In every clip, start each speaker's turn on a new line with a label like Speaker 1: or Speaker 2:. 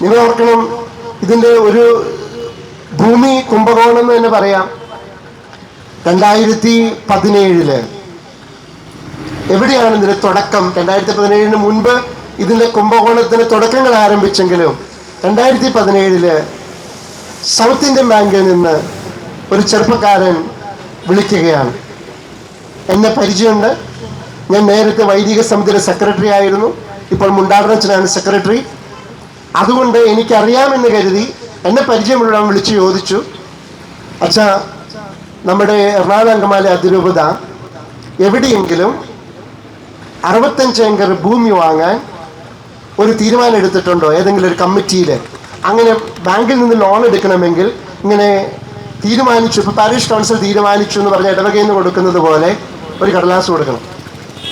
Speaker 1: നിങ്ങൾ ഓർക്കണം, ഇതിൻ്റെ ഒരു ഭൂമി കുംഭകോണം എന്ന് തന്നെ പറയാം. 2017 എവിടെയാണ് ഇതിന്റെ തുടക്കം? 2017 മുൻപ് ഇതിന്റെ കുംഭകോണത്തിന് തുടക്കങ്ങൾ ആരംഭിച്ചെങ്കിലും 2017 സൗത്ത് ഇന്ത്യൻ ബാങ്കിൽ നിന്ന് ഒരു ചെറുപ്പക്കാരൻ വിളിക്കുകയാണ്. എന്നെ പരിചയമുണ്ട്. ഞാൻ നേരത്തെ വൈദിക സമിതിയുടെ സെക്രട്ടറി ആയിരുന്നു. ഇപ്പോൾ മുണ്ടാടനച്ചനാണ് സെക്രട്ടറി. അതുകൊണ്ട് എനിക്കറിയാമെന്ന് കരുതി എന്നെ പരിചയമുള്ളവൻ വിളിച്ച് ചോദിച്ചു, അച്ഛാ, നമ്മുടെ എറണാകുളം അങ്കമാലി അതിരൂപത എവിടെയെങ്കിലും 65 ഏക്കർ ഭൂമി വാങ്ങാൻ ഒരു തീരുമാനം എടുത്തിട്ടുണ്ടോ ഏതെങ്കിലും ഒരു കമ്മിറ്റിയിൽ? അങ്ങനെ ബാങ്കിൽ നിന്ന് ലോൺ എടുക്കണമെങ്കിൽ ഇങ്ങനെ തീരുമാനിച്ചു, ഇപ്പോൾ പാരിഷ് കൗൺസിൽ തീരുമാനിച്ചു എന്ന് പറഞ്ഞാൽ ഇടവകയിൽ നിന്ന് കൊടുക്കുന്നത് പോലെ ഒരു കടലാസ് കൊടുക്കണം.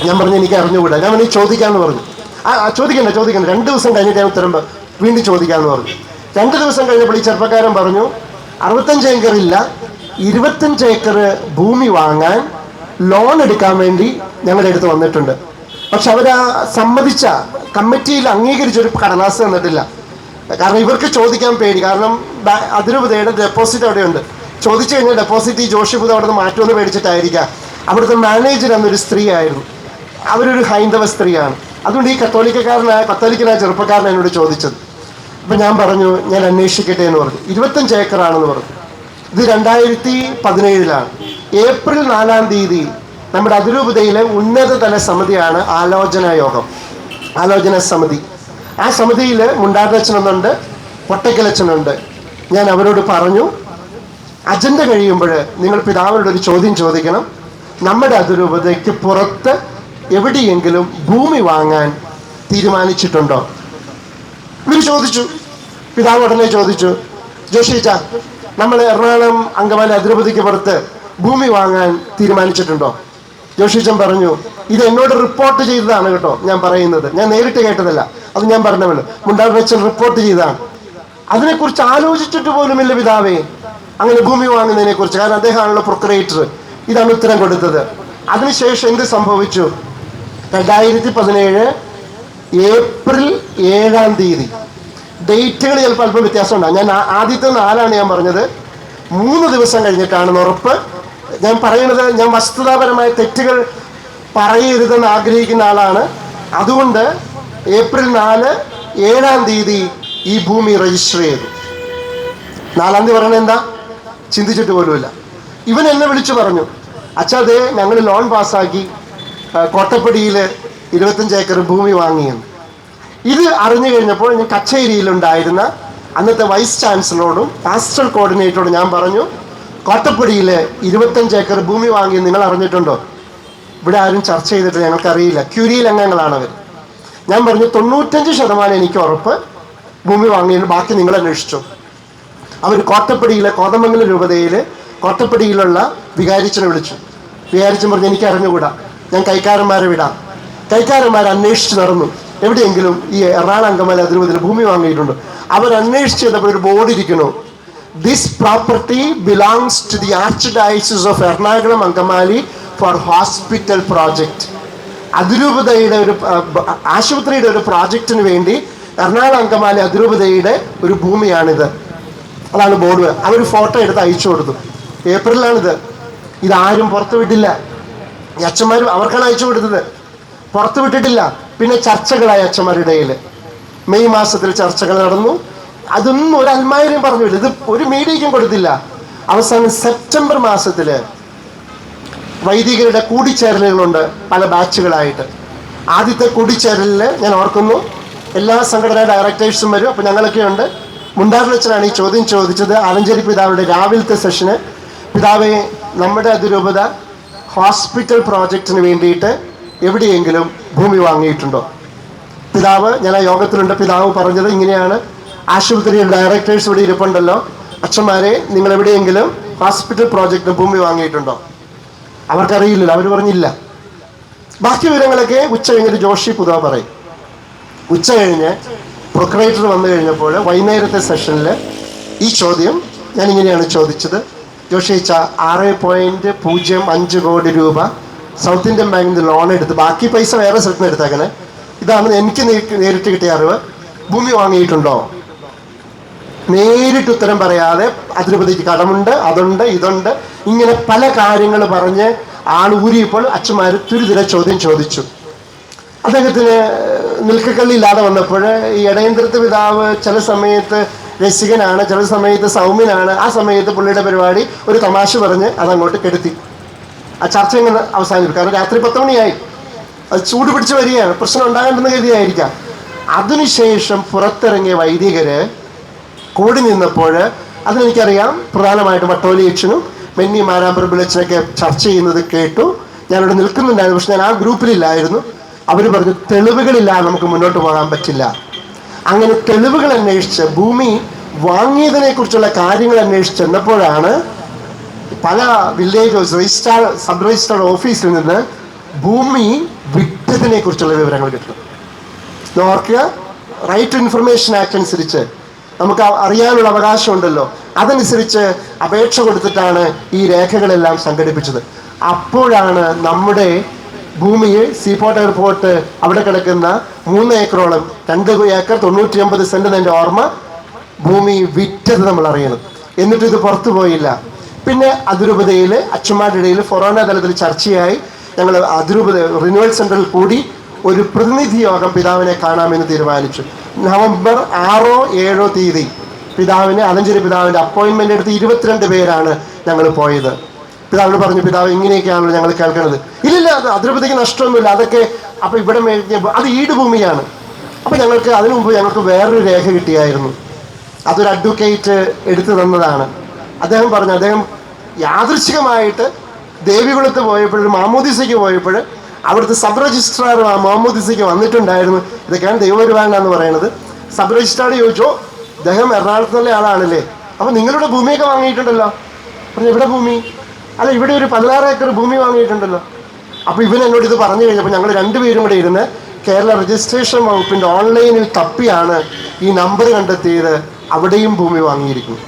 Speaker 1: ഞാൻ പറഞ്ഞു എനിക്ക് അറിഞ്ഞുകൂടാ. ഞാൻ പറഞ്ഞു ചോദിക്കാമെന്ന് പറഞ്ഞു. ചോദിക്കണ്ട 2 ദിവസം കഴിഞ്ഞിട്ട് ഞാൻ ഉത്തരം വീണ്ടും ചോദിക്കാമെന്ന് പറഞ്ഞു. 2 ദിവസം കഴിഞ്ഞപ്പോൾ ഈ ചെറുപ്പക്കാരൻ പറഞ്ഞു 65 ഏക്കർ ഇല്ല, 25 ഏക്കർ ഭൂമി വാങ്ങാൻ ലോൺ എടുക്കാൻ വേണ്ടി ഞങ്ങളുടെ അടുത്ത് വന്നിട്ടുണ്ട്. പക്ഷെ അവർ സമ്മതിച്ച കമ്മിറ്റിയിൽ അംഗീകരിച്ചൊരു കടലാസ് തന്നിട്ടില്ല. കാരണം ഇവർക്ക് ചോദിക്കാൻ പേടി. കാരണം അതിരൂപതയുടെ ഡെപ്പോസിറ്റ് അവിടെയുണ്ട്. ചോദിച്ചു കഴിഞ്ഞാൽ ഡെപ്പോസിറ്റ് ഈ ജോഷിപുത അവിടെ നിന്ന് മാറ്റുമെന്ന് പേടിച്ചിട്ടായിരിക്കാം. അവിടുത്തെ മാനേജർ അന്നൊരു സ്ത്രീ ആയിരുന്നു. അവരൊരു ഹൈന്ദവ സ്ത്രീയാണ്. അതുകൊണ്ട് ഈ കത്തോലിക്കനായ ചെറുപ്പക്കാരൻ എന്നോട് ചോദിച്ചത്. അപ്പം ഞാൻ പറഞ്ഞു ഞാൻ അന്വേഷിക്കട്ടെ എന്ന് പറഞ്ഞു. 25 ഏക്കറാണെന്ന് പറഞ്ഞു. ഇത് 2017 ഏപ്രിൽ 4 നമ്മുടെ അതിരൂപതയിലെ ഉന്നതതല സമിതിയാണ് ആലോചന സമിതി. ആ സമിതിയിൽ മുണ്ടാടച്ചനുണ്ട്, പൊട്ടക്കലച്ചനുണ്ട്. ഞാൻ അവരോട് പറഞ്ഞു, അജണ്ട കഴിയുമ്പോൾ നിങ്ങൾ പിതാവിനോട് ഒരു ചോദ്യം ചോദിക്കണം. നമ്മുടെ അതിരൂപതയ്ക്ക് പുറത്ത് എവിടെയെങ്കിലും ഭൂമി വാങ്ങാൻ തീരുമാനിച്ചിട്ടുണ്ടോ? ഇവർ ചോദിച്ചു. പിതാവ് ഉടനെ ചോദിച്ചു, ജോഷിച്ച, നമ്മൾ എറണാകുളം അങ്കമാലി അതിരൂപതയ്ക്ക് പുറത്ത് ഭൂമി വാങ്ങാൻ തീരുമാനിച്ചിട്ടുണ്ടോ? ജോഷിച്ചൻ പറഞ്ഞു, ഇത് എന്നോട് റിപ്പോർട്ട് ചെയ്തതാണ് കേട്ടോ, ഞാൻ പറയുന്നത്, ഞാൻ നേരിട്ട് കേട്ടതല്ല. അത് ഞാൻ പറഞ്ഞവല്ലോ, മുണ്ടാടച്ചൻ റിപ്പോർട്ട് ചെയ്തതാണ്. അതിനെക്കുറിച്ച് ആലോചിച്ചിട്ട് പോലുമില്ല പിതാവേ അങ്ങനെ ഭൂമി വാങ്ങുന്നതിനെ കുറിച്ച്. കാരണം അദ്ദേഹമാണല്ലോ പ്രൊക്രേറ്റർ. ഇതാണ് ഉത്തരം കൊടുത്തത്. അതിനുശേഷം എന്ത് സംഭവിച്ചു? 2017 ഏപ്രിൽ 7 ഡേറ്റുകൾ ചിലപ്പോൾ അല്പം വ്യത്യാസം ഉണ്ടാകും. ഞാൻ ആദ്യത്തെ 4 ഞാൻ പറഞ്ഞത്. 3 ദിവസം കഴിഞ്ഞിട്ടാണെന്ന് ഉറപ്പ്. ഞാൻ പറയുന്നത്, ഞാൻ വസ്തുതാപരമായ തെറ്റുകൾ പറയരുതെന്ന് ആഗ്രഹിക്കുന്ന ആളാണ്. അതുകൊണ്ട് ഏപ്രിൽ 7 ഈ ഭൂമി രജിസ്റ്റർ ചെയ്തു. 4 പറയുന്നത് എന്താ ചിന്തിച്ചിട്ട് പോലുമില്ല. ഇവൻ എന്നെ വിളിച്ചു പറഞ്ഞു, അച്ഛാ, അതേ ഞങ്ങൾ ലോൺ പാസ്സാക്കി കോട്ടപ്പടിയിൽ 25 ഏക്കർ ഭൂമി വാങ്ങിയെന്ന്. ഇത് അറിഞ്ഞു കഴിഞ്ഞപ്പോൾ ഞാൻ കച്ചേരിയിലുണ്ടായിരുന്ന അന്നത്തെ വൈസ് ചാൻസലറോടും പാസ്റ്റൽ കോർഡിനേറ്ററോടും ഞാൻ പറഞ്ഞു, കോട്ടപ്പടിയിൽ 25 ഏക്കർ ഭൂമി വാങ്ങിയെന്ന് നിങ്ങൾ അറിഞ്ഞിട്ടുണ്ടോ? ഇവിടെ ആരും ചർച്ച ചെയ്തിട്ട് ഞങ്ങൾക്കറിയില്ല. ക്യൂരിയിൽ അംഗങ്ങളാണവർ. ഞാൻ പറഞ്ഞു 95% എനിക്ക് ഉറപ്പ് ഭൂമി വാങ്ങിയത്, ബാക്കി നിങ്ങൾ അന്വേഷിച്ചു. അവർ കോട്ടപ്പടിയിലെ കോതമംഗലം രൂപതയിൽ കോട്ടപ്പടിയിലുള്ള വികാരിച്ചനെ വിളിച്ചു. വികാരിച്ചൻ പറഞ്ഞു എനിക്ക് അറിഞ്ഞുകൂടാ, ഞാൻ കൈക്കാരന്മാരെ വിടാം. കൈക്കാരന്മാർ അന്വേഷിച്ച് നടന്നു. എവിടെയെങ്കിലും ഈ എറണാകുളം അങ്കമാലി അതിരൂപതയിൽ ഭൂമി വാങ്ങിയിട്ടുണ്ട്. അവർ അന്വേഷിച്ച് ചെയ്തപ്പോൾ ഒരു ബോർഡ് ഇരിക്കണു, this property belongs to the archdiocese of Ernakulam Angamaly for hospital project. അതിരൂപതയുടെ ഒരു ആശുപത്രിയുടെ ഒരു പ്രോജക്റ്റിന് വേണ്ടി എറണാകുളം അങ്കമാലി അതിരൂപതയുടെ ഒരു ഭൂമിയാണിത്. അതാണ് ബോർഡ്. അവർ ഫോട്ടോ എടുത്ത് അയച്ചു കൊടുത്തു. ഏപ്രിലാണിത്. ഇതാരും പുറത്തു വിട്ടില്ല. ഈ അച്ഛന്മാർ അവർക്കാണ് അയച്ചു കൊടുത്തത്, പുറത്തു വിട്ടിട്ടില്ല. പിന്നെ ചർച്ചകളായി അച്ഛന്മാരുടെ ഇടയിൽ. മെയ് മാസത്തിൽ ചർച്ചകൾ നടന്നു. അതൊന്നും ഒരു അൽമാരും പറഞ്ഞില്ല, ഇത് ഒരു മീഡിയയ്ക്കും കൊടുത്തില്ല. അവസാനം സെപ്റ്റംബർ മാസത്തിൽ വൈദികരുടെ കൂടിച്ചേരലുകളുണ്ട് പല ബാച്ചുകളായിട്ട്. ആദ്യത്തെ കൂടിച്ചേരലിൽ ഞാൻ ഓർക്കുന്നു, എല്ലാ സംഘടനാ ഡയറക്ടേഴ്സും വരും. അപ്പം ഞങ്ങളൊക്കെ ഉണ്ട്. മുണ്ടാടനച്ചനാണ് ഈ ചോദ്യം ചോദിച്ചത്. ആലഞ്ചേരി പിതാവിൻ്റെ രാവിലത്തെ സെഷന്. പിതാവെ, നമ്മുടെ അതിരൂപത ഹോസ്പിറ്റൽ പ്രോജക്റ്റിന് വേണ്ടിയിട്ട് എവിടെയെങ്കിലും ഭൂമി വാങ്ങിയിട്ടുണ്ടോ? പിതാവ്, ഞാൻ ആ യോഗത്തിലുണ്ട്, പിതാവ് പറഞ്ഞത് ഇങ്ങനെയാണ്, ആശുപത്രിയുടെ ഡയറക്ടേഴ്സ് ഇവിടെ ഇരിപ്പുണ്ടല്ലോ, അച്ഛന്മാരെ, നിങ്ങൾ എവിടെയെങ്കിലും ഹോസ്പിറ്റൽ പ്രോജക്റ്റിന് ഭൂമി വാങ്ങിയിട്ടുണ്ടോ? അവർക്കറിയില്ലല്ലോ, അവർ പറഞ്ഞില്ല. ബാക്കി വിവരങ്ങളൊക്കെ ഉച്ച കഴിഞ്ഞിട്ട് ജോഷി പുതുവ പറയും. ഉച്ച കഴിഞ്ഞ് പ്രൊക്രേറ്റർ വന്നു കഴിഞ്ഞപ്പോൾ വൈകുന്നേരത്തെ സെഷനിൽ ഈ ചോദ്യം ഞാനിങ്ങനെയാണ് ചോദിച്ചത്, ജോഷിച്ച 6.05 കോടി രൂപ സൗത്ത് ഇന്ത്യൻ ബാങ്കിൽ നിന്ന് ലോൺ എടുത്ത് ബാക്കി പൈസ വേറെ സ്ഥലത്ത് നിന്ന് എടുത്തേക്കണേ, ഇതാണ് എനിക്ക് നേരിട്ട് കിട്ടിയ അറിവ്, ഭൂമി വാങ്ങിയിട്ടുണ്ടോ? നേരിട്ട് ഉത്തരം പറയാതെ അതിരൂപതയ്ക്ക് കടമുണ്ട്, അതുണ്ട്, ഇതുണ്ട്, ഇങ്ങനെ പല കാര്യങ്ങൾ പറഞ്ഞ് ആൾ ഊരിയപ്പോൾ അച്ഛന്മാർ തുരിതിരെ ചോദ്യം ചോദിച്ചു. അദ്ദേഹത്തിന് നിൽക്കക്കള്ളി ഇല്ലാതെ വന്നപ്പോൾ ഈ ഇടയന്ത്രത്ത് പിതാവ് ചില സമയത്ത് രസികനാണ്, ചില സമയത്ത് സൗമ്യനാണ്. ആ സമയത്ത് പുള്ളിയുടെ പരിപാടി ഒരു തമാശ പറഞ്ഞ് അതങ്ങോട്ട് കെടുത്തി. ആ ചർച്ച ഇങ്ങനെ അവസാനിക്കും. കാരണം രാത്രി 10 മണിയായി, അത് ചൂട് പിടിച്ച് വരികയാണ്, പ്രശ്നം ഉണ്ടാകേണ്ടെന്ന് കരുതിയായിരിക്കാം. അതിനുശേഷം പുറത്തിറങ്ങിയ വൈദികര് കൂടി നിന്നപ്പോൾ അതിനെനിക്കറിയാം പ്രധാനമായിട്ടും വട്ടോലി അച്ഛനും മെന്നി മാരാമ്പറമ്പിളച്ചനൊക്കെ ചർച്ച ചെയ്യുന്നത് കേട്ടു. ഞാനിവിടെ നിൽക്കുന്നുണ്ടായിരുന്നു, പക്ഷെ ഞാൻ ആ ഗ്രൂപ്പിലില്ലായിരുന്നു. അവർ പറഞ്ഞു തെളിവുകളില്ലാതെ നമുക്ക് മുന്നോട്ട് പോകാൻ പറ്റില്ല. അങ്ങനെ തെളിവുകൾ അന്വേഷിച്ച് ഭൂമി വാങ്ങിയതിനെ കുറിച്ചുള്ള കാര്യങ്ങൾ അന്വേഷിച്ച് ചെന്നപ്പോഴാണ് പല വില്ലേജ് രജിസ്ട്രാർ, സബ് രജിസ്ട്രാർ ഓഫീസിൽ നിന്ന് ഭൂമി വിറ്റതിനെ കുറിച്ചുള്ള വിവരങ്ങൾ കിട്ടും. ഓർക്കുക, റൈറ്റ് ടു ഇൻഫർമേഷൻ ആക്ട് അനുസരിച്ച് നമുക്ക് അറിയാനുള്ള അവകാശമുണ്ടല്ലോ, അതനുസരിച്ച് അപേക്ഷ കൊടുത്തിട്ടാണ് ഈ രേഖകളെല്ലാം സംഘടിപ്പിച്ചത്. അപ്പോഴാണ് നമ്മുടെ ഭൂമിയിൽ സീപോർട്ട് എയർപോർട്ട് അവിടെ കിടക്കുന്ന 3 ഏക്കറോളം 2 ഏക്കർ 99 സെന്റ് എൻ്റെ ഓർമ്മ, ഭൂമി വിറ്റത് നമ്മൾ അറിയണം. എന്നിട്ട് ഇത് പുറത്തു പോയില്ല. പിന്നെ അതിരൂപതയിൽ അച്ഛന്മാരുടെ ഇടയിൽ ഫൊറോന തലത്തിൽ ചർച്ചയായി. ഞങ്ങൾ അതിരൂപത റിന്യൂവൽ സെന്ററിൽ കൂടി ഒരു പ്രതിനിധി യോഗം പിതാവിനെ കാണാമെന്ന് തീരുമാനിച്ചു. നവംബർ 6-7 തീയതി പിതാവിന് അലഞ്ചേരി പിതാവിൻ്റെ അപ്പോയിൻമെൻ്റ് എടുത്ത് 22 പേരാണ് ഞങ്ങൾ പോയത്. പിതാവിന് പറഞ്ഞു, പിതാവ് ഇങ്ങനെയൊക്കെയാണല്ലോ ഞങ്ങൾ കേൾക്കുന്നത്. ഇല്ലില്ല, അത് അതിരൂപതയ്ക്ക് നഷ്ടമൊന്നുമില്ല, അതൊക്കെ അപ്പോൾ ഇവിടെ അത് ഈട് ഭൂമിയാണ്. അപ്പോൾ ഞങ്ങൾക്ക് അതിനു മുമ്പ് ഞങ്ങൾക്ക് വേറൊരു രേഖ കിട്ടിയായിരുന്നു. അതൊരു അഡ്വക്കേറ്റ് എടുത്തു തന്നതാണ്. അദ്ദേഹം പറഞ്ഞു, അദ്ദേഹം യാദൃശ്ചികമായിട്ട് ദേവികുളത്ത് പോയപ്പോൾ, മാമോദിസയ്ക്ക് പോയപ്പോൾ അവിടുത്തെ സബ് രജിസ്ട്രാർ മാമോദിസയ്ക്ക് വന്നിട്ടുണ്ടായിരുന്നു. ഇതൊക്കെയാണ് ദൈവപരിപാലന പറയുന്നത്. സബ് രജിസ്ട്രാർ ചോദിച്ചോ, അദ്ദേഹം എറണാകുളത്തുള്ള ആളാണല്ലേ, അപ്പോൾ നിങ്ങളുടെ ഭൂമിയൊക്കെ വാങ്ങിയിട്ടുണ്ടല്ലോ. പറഞ്ഞു, എവിടെ ഭൂമി? അല്ല, ഇവിടെ ഒരു 16 ഏക്കർ ഭൂമി വാങ്ങിയിട്ടുണ്ടല്ലോ. അപ്പോൾ ഇവൻ എന്നോട് ഇത് പറഞ്ഞു കഴിഞ്ഞപ്പോൾ ഞങ്ങൾ 2 പേരും കൂടെ ഇരുന്ന് കേരള രജിസ്ട്രേഷൻ വകുപ്പിൻ്റെ ഓൺലൈനിൽ തപ്പിയാണ് ഈ നമ്പർ കണ്ടെത്തിയത്. അവിടെയും ഭൂമി വാങ്ങിയിരിക്കുന്നു.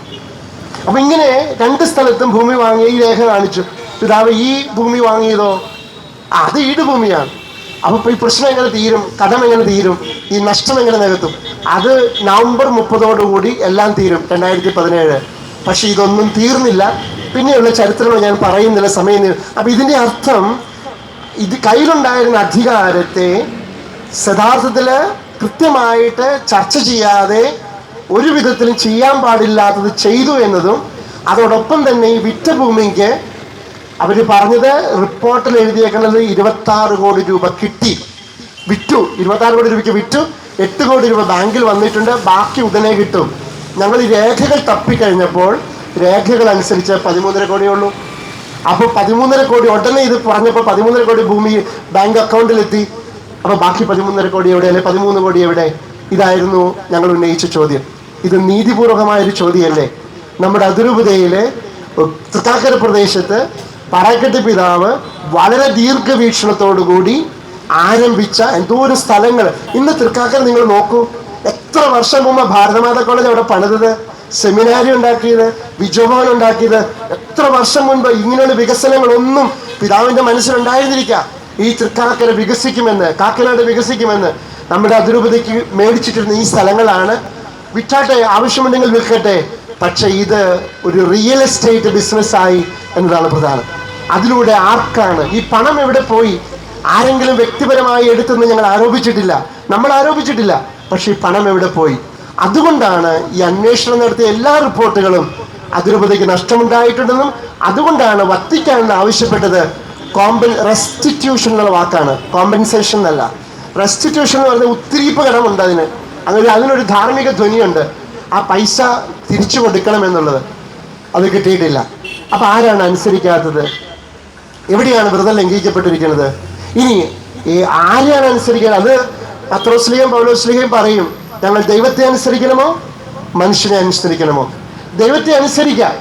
Speaker 1: അപ്പം ഇങ്ങനെ 2 സ്ഥലത്തും ഭൂമി വാങ്ങിയ ഈ രേഖ കാണിച്ചു. പിതാവ്, ഈ ഭൂമി വാങ്ങിയതോ? അത് ഈട് ഭൂമിയാണ്. അപ്പോൾ ഈ പ്രശ്നം എങ്ങനെ തീരും? കടം എങ്ങനെ തീരും? ഈ നഷ്ടം എങ്ങനെ നികത്തും? അത് നവംബർ 30 എല്ലാം തീരും, 2017. പക്ഷെ ഇതൊന്നും തീർന്നില്ല. പിന്നെയുള്ള ചരിത്രങ്ങൾ ഞാൻ പറയുന്നില്ല, സമയം. അപ്പം ഇതിൻ്റെ അർത്ഥം, ഇത് കയ്യിലുണ്ടായിരുന്ന അധികാരത്തെ യഥാർത്ഥത്തിൽ കൃത്യമായിട്ട് ചർച്ച ചെയ്യാതെ ഒരു വിധത്തിലും ചെയ്യാൻ പാടില്ലാത്തത് ചെയ്തു എന്നതും, അതോടൊപ്പം തന്നെ ഈ വിറ്റ ഭൂമിക്ക് അവർ പറഞ്ഞത് റിപ്പോർട്ടിൽ എഴുതിയേക്കുന്നത് 26 കോടി രൂപ കിട്ടി, വിറ്റു. 26 കോടി രൂപയ്ക്ക് വിറ്റു. 8 കോടി രൂപ ബാങ്കിൽ വന്നിട്ടുണ്ട്, ബാക്കി ഉടനെ കിട്ടും. ഞങ്ങൾ ഈ രേഖകൾ തപ്പിക്കഴിഞ്ഞപ്പോൾ രേഖകൾ അനുസരിച്ച് 13.5 കോടിയേ ഉള്ളൂ. അപ്പോൾ 13.5 കോടി ഉടനെ ഇത് പറഞ്ഞപ്പോൾ 13.5 കോടി ഭൂമി ബാങ്ക് അക്കൗണ്ടിലെത്തി. അപ്പോൾ ബാക്കി 13.5 കോടി എവിടെ, അല്ലെ 13 കോടി എവിടെ? ഇതായിരുന്നു ഞങ്ങൾ ഉന്നയിച്ച ചോദ്യം. ഇത് നീതിപൂർവകമായൊരു ചോദ്യമല്ലേ? നമ്മുടെ അതിരൂപതയിലെ തൃക്കാക്കര പ്രദേശത്ത് പറക്കെട്ട് പിതാവ് വളരെ ദീർഘവീക്ഷണത്തോടുകൂടി ആരംഭിച്ച എന്തോരം സ്ഥലങ്ങൾ. ഇന്ന് തൃക്കാക്കര നിങ്ങൾ നോക്കൂ, എത്ര വർഷം മുമ്പ് ഭാരതമാതാ കോളേജ് അവിടെ പണിതത്, സെമിനാരി ഉണ്ടാക്കിയത്, വിജയഭവൻ ഉണ്ടാക്കിയത്. എത്ര വർഷം മുൻപ് ഇങ്ങനെയുള്ള വികസനങ്ങളൊന്നും പിതാവിൻ്റെ മനസ്സിലുണ്ടായിരുന്നിരിക്കുക. ഈ തൃക്കാക്കര വികസിക്കുമെന്ന്, കാക്കനാട് വികസിക്കുമെന്ന് നമ്മുടെ അതിരൂപതയ്ക്ക് മേടിച്ചിട്ടിരുന്ന ഈ സ്ഥലങ്ങളാണ്. വിറ്റാട്ടെ, ആവശ്യമുണ്ടെങ്കിൽ വിൽക്കട്ടെ, പക്ഷെ ഇത് ഒരു റിയൽ എസ്റ്റേറ്റ് ബിസിനസ്സായി എന്നതാണ് പ്രധാനം. അതിലൂടെ ആർക്കാണ് ഈ പണം എവിടെ പോയി? ആരെങ്കിലും വ്യക്തിപരമായി എടുത്തെന്ന് ഞങ്ങൾ ആരോപിച്ചിട്ടില്ല, നമ്മൾ ആരോപിച്ചിട്ടില്ല. പക്ഷെ ഈ പണം എവിടെ പോയി? അതുകൊണ്ടാണ് ഈ അന്വേഷണം നടത്തിയ എല്ലാ റിപ്പോർട്ടുകളും അതിരൂപതയ്ക്ക് നഷ്ടമുണ്ടായിട്ടുണ്ടെന്നും, അതുകൊണ്ടാണ് വത്തിക്കാൻ ആവശ്യപ്പെട്ടത് റെസ്റ്റിറ്റ്യൂഷൻ എന്നുള്ള വാക്കാണ്, കോമ്പൻസേഷൻ എന്നല്ല. റെസ്റ്റിറ്റ്യൂഷൻ എന്ന് പറഞ്ഞാൽ ഉത്തിരിപ്പ് കടമുണ്ട്, അതിനൊരു ധാർമ്മിക ധ്വനിയുണ്ട്. ആ പൈസ തിരിച്ചു കൊടുക്കണം എന്നുള്ളത്, അത് കിട്ടിയിട്ടില്ല. അപ്പം ആരാണ് അനുസരിക്കാത്തത്? എവിടെയാണ് വ്രതം ലംഘിക്കപ്പെട്ടിരിക്കുന്നത്? ഇനി ആരെയാണ് അനുസരിക്കുക? അത് പത്രോസ്ലീഹയും പൗലോസ്ലീഹയും പറയും, ഞങ്ങൾ ദൈവത്തെ അനുസരിക്കണമോ മനുഷ്യനെ അനുസരിക്കണമോ? ദൈവത്തെ അനുസരിക്കാം.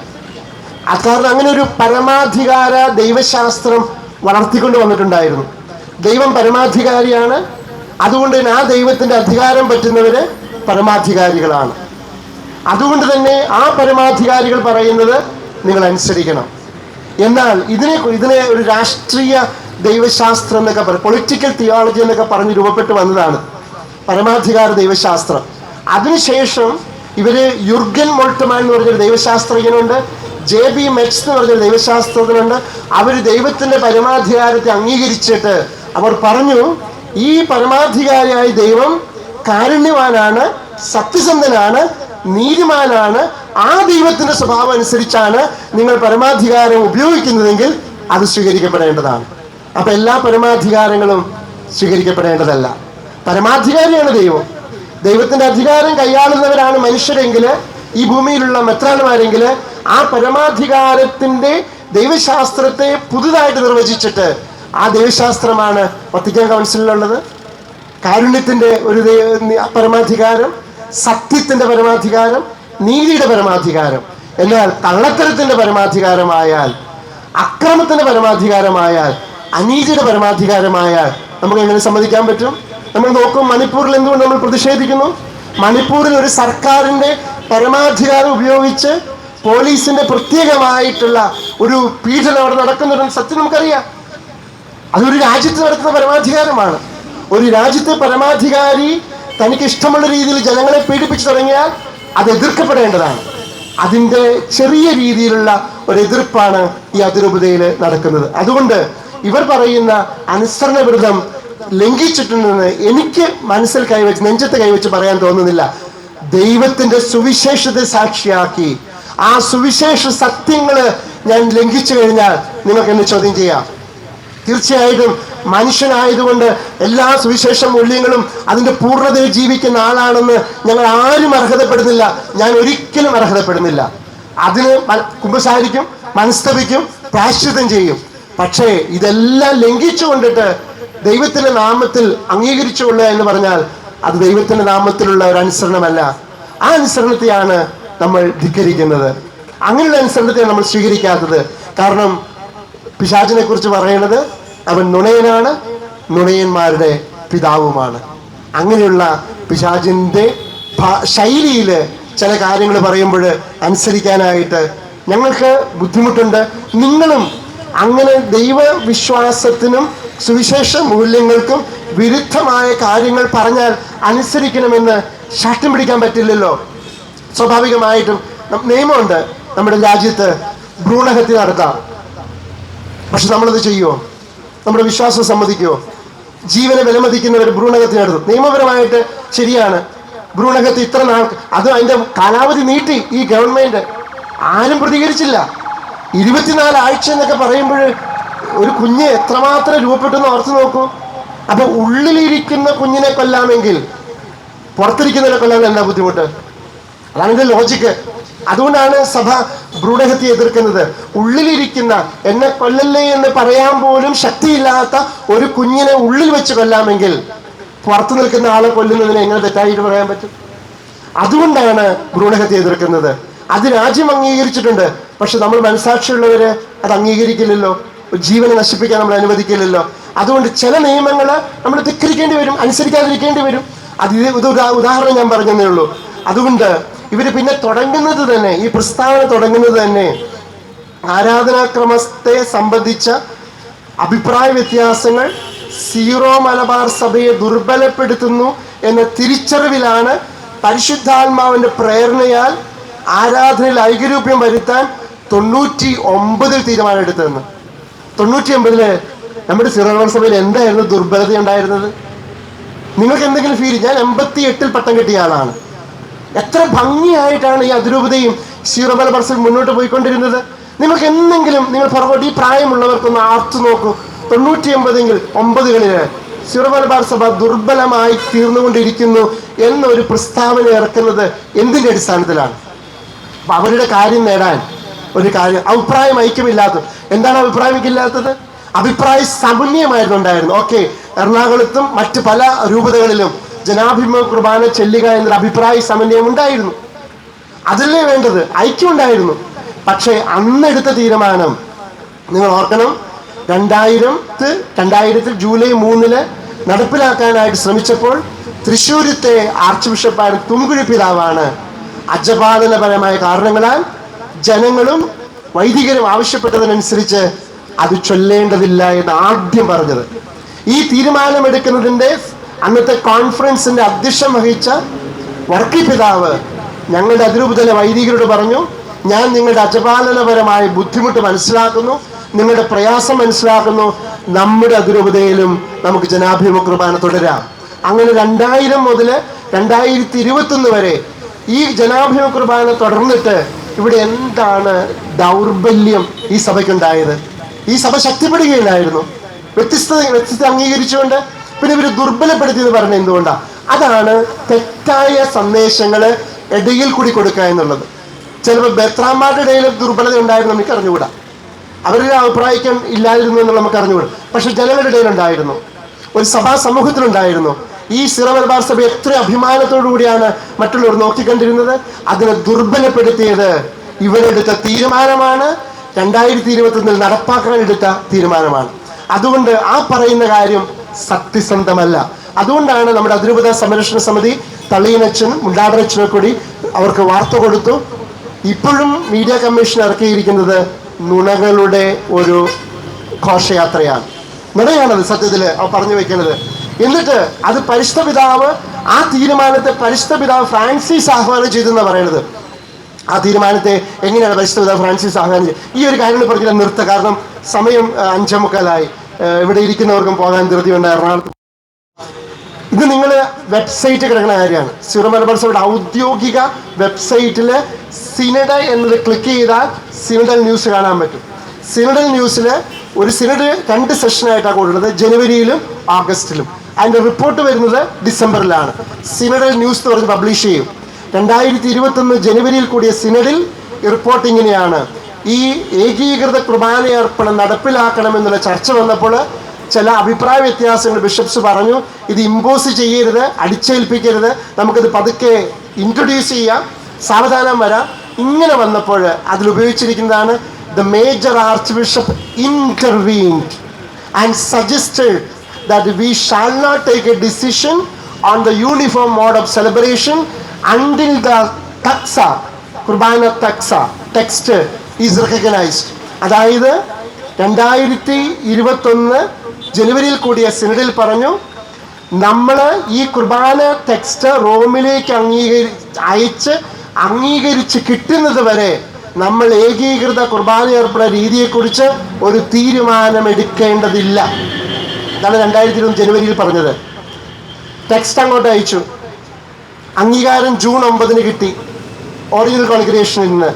Speaker 1: കാരണം അങ്ങനെ ഒരു പരമാധികാര ദൈവശാസ്ത്രം വളർത്തിക്കൊണ്ട് വന്നിട്ടുണ്ടായിരുന്നു. ദൈവം പരമാധികാരിയാണ്, അതുകൊണ്ട് തന്നെ ആ ദൈവത്തിൻ്റെ അധികാരം പറ്റുന്നവര് പരമാധികാരികളാണ്. അതുകൊണ്ട് തന്നെ ആ പരമാധികാരികൾ പറയുന്നത് നിങ്ങൾ അനുസരിക്കണം. എന്നാൽ ഇതിനെ ഒരു രാഷ്ട്രീയ ദൈവശാസ്ത്രം എന്നൊക്കെ പറയും, പൊളിറ്റിക്കൽ തിയോളജി എന്നൊക്കെ പറഞ്ഞ് രൂപപ്പെട്ട് വന്നതാണ് പരമാധികാര ദൈവശാസ്ത്രം. അതിനുശേഷം ഇവര് യുർഗൻ മോൾട്ടമാൻ എന്ന് പറഞ്ഞൊരു ദൈവശാസ്ത്രജ്ഞനുണ്ട്, JB മെറ്റ്സ് എന്ന് പറഞ്ഞൊരു ദൈവശാസ്ത്രജ്ഞനുണ്ട്. അവർ ദൈവത്തിന്റെ പരമാധികാരത്തെ അംഗീകരിച്ചിട്ട് അവർ പറഞ്ഞു, ഈ പരമാധികാരിയായ ദൈവം കാരുണ്യവാനാണ്, സത്യസന്ധനാണ്, നീതിമാനാണ്. ആ ദൈവത്തിന്റെ സ്വഭാവം അനുസരിച്ചാണ് നിങ്ങൾ പരമാധികാരം ഉപയോഗിക്കുന്നതെങ്കിൽ അത് സ്വീകരിക്കപ്പെടേണ്ടതാണ്. അപ്പൊ എല്ലാ പരമാധികാരങ്ങളും സ്വീകരിക്കപ്പെടേണ്ടതല്ല. പരമാധികാരിയാണ് ദൈവം. ദൈവത്തിന്റെ അധികാരം കൈയാളുന്നവരാണ് മനുഷ്യരെങ്കിൽ, ഈ ഭൂമിയിലുള്ള മെത്രാന്മാരെങ്കിൽ, ആ പരമാധികാരത്തിന്റെ ദൈവശാസ്ത്രത്തെ പുതുതായിട്ട് നിർവചിച്ചിട്ട് ആ ദൈവശാസ്ത്രമാണ് വത്തിക്കാൻ കൗൺസിലിലുള്ളത്. കാരുണ്യത്തിന്റെ ഒരു പരമാധികാരം, സത്യത്തിന്റെ പരമാധികാരം, നീതിയുടെ പരമാധികാരം. എന്നാൽ കള്ളത്തരത്തിന്റെ പരമാധികാരമായാൽ, അക്രമത്തിന്റെ പരമാധികാരമായാൽ, അനീതിയുടെ പരമാധികാരമായാൽ നമുക്ക് എങ്ങനെ സമ്മതിക്കാൻ പറ്റും? നമ്മൾ നോക്കും, മണിപ്പൂരിൽ എന്തുകൊണ്ട് നമ്മൾ പ്രതിഷേധിക്കുന്നു? മണിപ്പൂരിൽ ഒരു സർക്കാരിന്റെ പരമാധികാരം ഉപയോഗിച്ച് പോലീസിന്റെ പ്രത്യേകമായിട്ടുള്ള ഒരു പീഡനം അവിടെ നടക്കുന്നുണ്ടെന്ന് സത്യം നമുക്കറിയാം. അതൊരു രാജ്യത്ത് നടക്കുന്ന പരമാധികാരമാണ്. ഒരു രാജ്യത്തെ പരമാധികാരി തനിക്ക് ഇഷ്ടമുള്ള രീതിയിൽ ജനങ്ങളെ പീഡിപ്പിച്ചു തുടങ്ങിയാൽ അത് എതിർക്കപ്പെടേണ്ടതാണ്. അതിൻ്റെ ചെറിയ രീതിയിലുള്ള ഒരു എതിർപ്പാണ് ഈ അതിരൂപതയിൽ നടക്കുന്നത്. അതുകൊണ്ട് ഇവർ പറയുന്ന അനുസരണവിരുദ്ധം ലംഘിച്ചിട്ടുണ്ടെന്ന് എനിക്ക് മനസ്സിൽ കൈവച്ച്, നെഞ്ചത്ത് കൈവച്ച് പറയാൻ തോന്നുന്നില്ല. ദൈവത്തിന്റെ സുവിശേഷത്തെ സാക്ഷിയാക്കി ആ സുവിശേഷ സത്യങ്ങള് ഞാൻ ലംഘിച്ചു കഴിഞ്ഞാൽ നിങ്ങൾക്ക് എന്നെ ചോദ്യം ചെയ്യാം. തീർച്ചയായിട്ടും മനുഷ്യനായതുകൊണ്ട് എല്ലാ സുവിശേഷ മൂല്യങ്ങളും അതിന്റെ പൂർണ്ണതയിൽ ജീവിക്കുന്ന ആളാണെന്ന് ഞങ്ങൾ ആരും അർഹതപ്പെടുന്നില്ല. ഞാൻ ഒരിക്കലും അർഹതപ്പെടുന്നില്ല. അതിന് കുമ്പസാരിക്കും, മനസ്തപിക്കും, പ്രായശ്ചിത്തം ചെയ്യും. പക്ഷേ ഇതെല്ലാം ലംഘിച്ചു കൊണ്ടിട്ട് ദൈവത്തിന്റെ നാമത്തിൽ അംഗീകരിച്ചുകൊള്ളുക എന്ന് പറഞ്ഞാൽ അത് ദൈവത്തിന്റെ നാമത്തിലുള്ള ഒരു അനുസരണമല്ല. ആ അനുസരണത്തെയാണ് നമ്മൾ ധിക്കരിക്കുന്നത്. അങ്ങനെയുള്ള അനുസരണത്തെ നമ്മൾ സ്വീകരിക്കാത്തത്. കാരണം പിശാചിനെ കുറിച്ച് പറയുന്നത് അവൻ നുണയനാണ്, നുണയന്മാരുടെ പിതാവുമാണ്. അങ്ങനെയുള്ള പിശാചിന്റെ ശൈലിയിൽ ചില കാര്യങ്ങൾ പറയുമ്പോൾ അനുസരിക്കാനായിട്ട് ഞങ്ങൾക്ക് ബുദ്ധിമുട്ടുണ്ട്. നിങ്ങളും അങ്ങനെ ദൈവവിശ്വാസത്തിനും സുവിശേഷ മൂല്യങ്ങൾക്കും വിരുദ്ധമായ കാര്യങ്ങൾ പറഞ്ഞാൽ അനുസരിക്കണമെന്ന് ശാഠ്യം പിടിക്കാൻ പറ്റില്ലല്ലോ. സ്വാഭാവികമായിട്ടും നിയമമുണ്ട് നമ്മുടെ രാജ്യത്ത്, ഭ്രൂണഹത്യ നടത്താം. പക്ഷെ നമ്മളത് ചെയ്യുമോ? നമ്മുടെ വിശ്വാസം സമ്മതിക്കുമോ? ജീവനെ വിലമതിക്കുന്നവർ ഭ്രൂണഹത്യ നടത്തും. നിയമപരമായിട്ട് ശരിയാണ്. ഭ്രൂണഹത്യ ഇത്ര നാൾ, അത് അതിന്റെ കാലാവധി നീട്ടി ഈ ഗവൺമെന്റ്. ആരും പ്രതികരിച്ചില്ല. 24 ആഴ്ച എന്നൊക്കെ പറയുമ്പോൾ ഒരു കുഞ്ഞ് എത്രമാത്രം രൂപപ്പെട്ടെന്ന് ഓർത്ത് നോക്കൂ. അപ്പൊ ഉള്ളിലിരിക്കുന്ന കുഞ്ഞിനെ കൊല്ലാമെങ്കിൽ പുറത്തിരിക്കുന്നതിനെ കൊല്ലാൻ എന്താ ബുദ്ധിമുട്ട്? അതാണ് ഇതിന്റെ ലോജിക്ക്. അതുകൊണ്ടാണ് സഭ ഭ്രൂണഹത്യ എതിർക്കുന്നത്. ഉള്ളിലിരിക്കുന്ന, എന്നെ കൊല്ലല്ലേ എന്ന് പറയാൻ പോലും ശക്തിയില്ലാത്ത ഒരു കുഞ്ഞിനെ ഉള്ളിൽ വെച്ച് കൊല്ലാമെങ്കിൽ പുറത്തു നിൽക്കുന്ന ആളെ കൊല്ലുന്നതിനെ എങ്ങനെ തെറ്റായിട്ട് പറയാൻ പറ്റും? അതുകൊണ്ടാണ് ഭ്രൂണഹത്യ എതിർക്കുന്നത്. അത് രാജ്യം അംഗീകരിച്ചിട്ടുണ്ട്. പക്ഷെ നമ്മൾ മനസാക്ഷിയുള്ളവര് അത് അംഗീകരിക്കില്ലല്ലോ. ജീവനെ നശിപ്പിക്കാൻ നമ്മൾ അനുവദിക്കില്ലല്ലോ. അതുകൊണ്ട് ചില നിയമങ്ങൾ നമ്മൾ ധിക്കരിക്കേണ്ടി വരും, അനുസരിക്കാതിരിക്കേണ്ടി വരും. ഇത് ഉദാഹരണം ഞാൻ പറഞ്ഞതേ ഉള്ളൂ. അതുകൊണ്ട് ഇവര് പിന്നെ തുടങ്ങുന്നത് തന്നെ, ഈ പ്രസ്താവന തുടങ്ങുന്നത് തന്നെ ആരാധനാക്രമത്തെ സംബന്ധിച്ച അഭിപ്രായ വ്യത്യാസങ്ങൾ സീറോ മലബാർ സഭയെ ദുർബലപ്പെടുത്തുന്നു എന്ന തിരിച്ചറിവിലാണ് പരിശുദ്ധാത്മാവിന്റെ പ്രേരണയാൽ ആരാധനയിൽ ഐകരൂപ്യം വരുത്താൻ 99 തീരുമാനം എടുത്തതെന്ന്. 99 നമ്മുടെ സീറോ മലബാർ സഭയിൽ എന്തായിരുന്നു ദുർബലത ഉണ്ടായിരുന്നത്? നിങ്ങൾക്ക് എന്തെങ്കിലും ഫീൽ? ഞാൻ 88 പട്ടം കിട്ടിയ ആളാണ്. എത്ര ഭംഗിയായിട്ടാണ് ഈ അതിരൂപതയും സീറോ മലബാർ സഭ മുന്നോട്ട് പോയിക്കൊണ്ടിരുന്നത്. നിങ്ങൾക്ക് എന്തെങ്കിലും, നിങ്ങൾ പുറകോട്ട് ഈ പ്രായമുള്ളവർക്കൊന്ന് ആർത്തു നോക്കൂ. 99-കളില് സീറോ മലബാർ സഭ ദുർബലമായി തീർന്നുകൊണ്ടിരിക്കുന്നു എന്നൊരു പ്രസ്താവന ഇറക്കുന്നത് എന്തിന്റെ അടിസ്ഥാനത്തിലാണ്? അപ്പൊ അവരുടെ കാര്യം നേടാൻ ഒരു കാര്യം, അഭിപ്രായം ഐക്യമില്ലാത്തത്. എന്താണ് അഭിപ്രായമില്ലാത്തത്? അഭിപ്രായ സമന്വയമായിരുന്നു ഉണ്ടായിരുന്നു. ഓക്കെ, എറണാകുളത്തും മറ്റ് പല രൂപതകളിലും ജനാഭിമുഖ കുർബാന ചെല്ലുക എന്നൊരു അഭിപ്രായ സമന്വയം ഉണ്ടായിരുന്നു. അതല്ലേ വേണ്ടത്, ഐക്യം ഉണ്ടായിരുന്നു. പക്ഷേ അന്നെടുത്ത തീരുമാനം നിങ്ങൾ ഓർക്കണം, 2000 ജൂലൈ 3 നടപ്പിലാക്കാനായിട്ട് ശ്രമിച്ചപ്പോൾ തൃശ്ശൂരത്തെ ആർച്ച് ബിഷപ്പായ തുംകുഴി പിതാവാണ് അജപാലനപരമായ കാരണങ്ങളാൽ ജനങ്ങളും വൈദികരും ആവശ്യപ്പെട്ടതിനനുസരിച്ച് അത് ചൊല്ലേണ്ടതില്ല എന്ന് ആദ്യം പറഞ്ഞത്. ഈ തീരുമാനമെടുക്കുന്നതിൻ്റെ അന്നത്തെ കോൺഫറൻസിന്റെ അധ്യക്ഷം വഹിച്ച വർക്കി പിതാവ് ഞങ്ങളുടെ അതിരൂപതയിലെ വൈദികരോട് പറഞ്ഞു, ഞാൻ നിങ്ങളുടെ അജപാലനപരമായ ബുദ്ധിമുട്ട് മനസ്സിലാക്കുന്നു, നിങ്ങളുടെ പ്രയാസം മനസ്സിലാക്കുന്നു. നമ്മുടെ അതിരൂപതയിലും നമുക്ക് ജനാഭിമുഖ കുർബാന തുടരാം. അങ്ങനെ 2000 മുതൽ 2021 വരെ ഈ ജനാഭിമുഖ കുർബാന തുടർന്നിട്ട് ഇവിടെ എന്താണ് ദൗർബല്യം ഈ സഭയ്ക്കുണ്ടായത്? ഈ സഭ ശക്തിപ്പെടുകയില്ലായിരുന്നു. വ്യത്യസ്തത അംഗീകരിച്ചുകൊണ്ട് പിന്നെ ഇവർ ദുർബലപ്പെടുത്തിയെന്ന് പറഞ്ഞ എന്തുകൊണ്ടാണ്? അതാണ് തെറ്റായ സന്ദേശങ്ങൾ ഇടയിൽ കൂടി കൊടുക്കുക എന്നുള്ളത്. ചിലപ്പോൾ ബെത്രാന്മാരുടെ ഇടയിൽ ദുർബലത ഉണ്ടായിരുന്നു, നമുക്ക് അറിഞ്ഞുകൂടാ. അവരുടെ അഭിപ്രായം ഇല്ലായിരുന്നു എന്നുള്ള നമുക്ക് അറിഞ്ഞുകൂടാ. പക്ഷെ ജനങ്ങളുടെ ഇടയിലുണ്ടായിരുന്നു, ഒരു സഭാ സമൂഹത്തിലുണ്ടായിരുന്നു. ഈ സിറോ മലബാർ സഭ എത്ര അഭിമാനത്തോടു കൂടിയാണ് മറ്റുള്ളവർ നോക്കിക്കണ്ടിരുന്നത്. അതിനെ ദുർബലപ്പെടുത്തിയത് ഇവരെടുത്ത തീരുമാനമാണ്, 2021 നടപ്പാക്കാൻ എടുത്ത തീരുമാനമാണ്. അതുകൊണ്ട് ആ പറയുന്ന കാര്യം സത്യസന്ധമല്ല. അതുകൊണ്ടാണ് നമ്മുടെ അതിരൂപത സംരക്ഷണ സമിതി തള്ളിയനച്ഛനും മുണ്ടാടനച്ഛനും കൂടി അവർക്ക് വാർത്ത കൊടുത്തു. ഇപ്പോഴും മീഡിയ കമ്മീഷൻ ഇറക്കിയിരിക്കുന്നത് നുണകളുടെ ഒരു ഘോഷയാത്രയാണ്. നുണയാണത് സത്യത്തിൽ അവർ പറഞ്ഞു വെക്കുന്നത്. എന്നിട്ട് അത് പരിശുദ്ധ പിതാവ്, ആ തീരുമാനത്തെ പരിശുദ്ധ പിതാവ് ഫ്രാൻസിസ് ആഹ്വാനം ചെയ്തെന്നാണ് പറയുന്നത്. ആ തീരുമാനത്തെ എങ്ങനെയാണ് പരിശുദ്ധ പിതാവ് ഫ്രാൻസിസ് ആഹ്വാനം ചെയ്തത്? ഈ ഒരു കാര്യം പറഞ്ഞാൽ നിർത്തുക, കാരണം സമയം 5:45. ഇവിടെ ഇരിക്കുന്നവർക്കും പോകാൻ ധൃതിയുണ്ട് എറണാകുളത്ത്. ഇത് നിങ്ങൾ വെബ്സൈറ്റ് കിടക്കുന്ന കാര്യമാണ്. സിറോ മലബാർ സഭയുടെ ഔദ്യോഗിക വെബ്സൈറ്റിൽ സിനഡ് എന്നത് ക്ലിക്ക് ചെയ്താൽ സിനഡൽ ന്യൂസ് കാണാൻ പറ്റും. സിനഡൽ ന്യൂസിൽ ഒരു സിനഡ് 2 സെഷനായിട്ടാണ് കൂടുന്നത്, ജനുവരിയിലും ആഗസ്റ്റിലും. അതിൻ്റെ റിപ്പോർട്ട് വരുന്നത് ഡിസംബറിലാണ്. സിനഡൽ ന്യൂസ് എന്ന് പറഞ്ഞ് പബ്ലിഷ് ചെയ്യും. 2021 ജനുവരിയിൽ കൂടിയ സിനഡിൽ റിപ്പോർട്ട് ഇങ്ങനെയാണ്: ഈ ഏകീകൃത കുർബാനയർപ്പണം നടപ്പിലാക്കണമെന്നുള്ള ചർച്ച വന്നപ്പോൾ ചില അഭിപ്രായ വ്യത്യാസങ്ങൾ ബിഷപ്സ് പറഞ്ഞു. ഇത് ഇമ്പോസ് ചെയ്യരുത്, അടിച്ചേൽപ്പിക്കരുത്, നമുക്കിത് പതുക്കെ ഇൻട്രൊഡ്യൂസ് ചെയ്യാം, സാവധാനം വരാം. ഇങ്ങനെ വന്നപ്പോൾ അതിലുപയോഗിച്ചിരിക്കുന്നതാണ് the major archbishop intervened and suggested that we shall not take a decision on the uniform mode of celebration until the taksa, kurbana taksa text is recognized. അതായത് 2021 ജനുവരിയിൽ കൂടിയ സിനഡിൽ പറഞ്ഞു, നമ്മൾ ഈ കുർബാന ടെക്സ്റ്റ് റോമിലേക്ക് അംഗീകരിച്ച് കിട്ടുന്നത് വരെ നമ്മൾ ഏകീകൃത കുർബാനയർപ്പണ രീതിയെക്കുറിച്ച് ഒരു തീരുമാനമെടുക്കേണ്ടതില്ല. ഇതാണ് 2020 ജനുവരിയിൽ പറഞ്ഞത്. ടെക്സ്റ്റ് അങ്ങോട്ട് അയച്ചു. അംഗീകാരം ജൂൺ 9 കിട്ടി ഒറിജിനൽ കോൺഗ്രിഗേഷനിൽ നിന്ന്.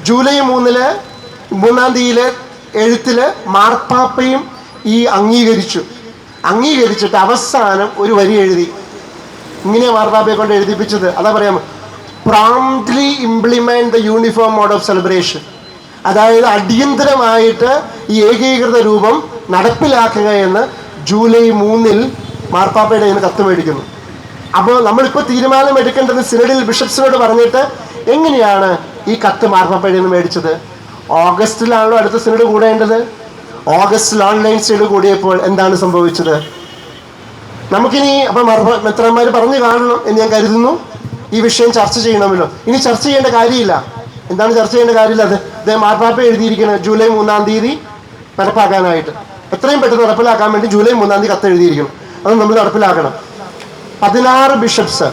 Speaker 1: ജൂലൈ 3-ാം തീയതിയിലെ എഴുത്തിൽ മാർപ്പാപ്പയും ഈ അംഗീകരിച്ചിട്ട് അവസാനം ഒരു വരി എഴുതി. ഇങ്ങനെ മാർപ്പാപ്പയെ കൊണ്ട് എഴുതിപ്പിച്ചത്. അതാ പറയാം, promptly implement the uniform mode of celebration. അതായത് അടിയന്തരമായിട്ട് ഈ ഏകീകൃത രൂപം നടപ്പിലാക്കുക എന്ന് ജൂലൈ 3 മാർപ്പാപ്പയുടെ കയ്യിൽ നിന്ന് കത്ത് മേടിക്കുന്നു. അപ്പോൾ നമ്മളിപ്പോൾ തീരുമാനം എടുക്കേണ്ടത് സിനഡിൽ ബിഷപ്സിനോട് പറഞ്ഞിട്ട് എങ്ങനെയാണ് ഈ കത്ത് മാർപ്പാപ്പയുടെ നിന്ന് മേടിച്ചത്? ഓഗസ്റ്റിലാണല്ലോ അടുത്ത സിനഡ് കൂടേണ്ടത്. ഓഗസ്റ്റിൽ ഓൺലൈൻ സിനഡ് കൂടിയപ്പോൾ എന്താണ് സംഭവിച്ചത്? നമുക്കിനി അപ്പം മെത്രാന്മാർ പറഞ്ഞു കാണണം എന്ന് ഞാൻ കരുതുന്നു. ഈ വിഷയം ചർച്ച ചെയ്യണമല്ലോ. ഇനി ചർച്ച ചെയ്യേണ്ട കാര്യമില്ല. എന്താണ് ചർച്ച ചെയ്യേണ്ട കാര്യമില്ല? അത് മാർപ്പാപ്പ എഴുതിയിരിക്കുന്നത് ജൂലൈ 3-ാം തീയതി നടപ്പാക്കാനായിട്ട്, എത്രയും പെട്ടെന്ന് നടപ്പിലാക്കാൻ വേണ്ടി ജൂലൈ 3-ാം തീയതി കത്ത് എഴുതിയിരിക്കണം. അത് നമ്മൾ നടപ്പിലാക്കണം. 16 ബിഷപ്സ്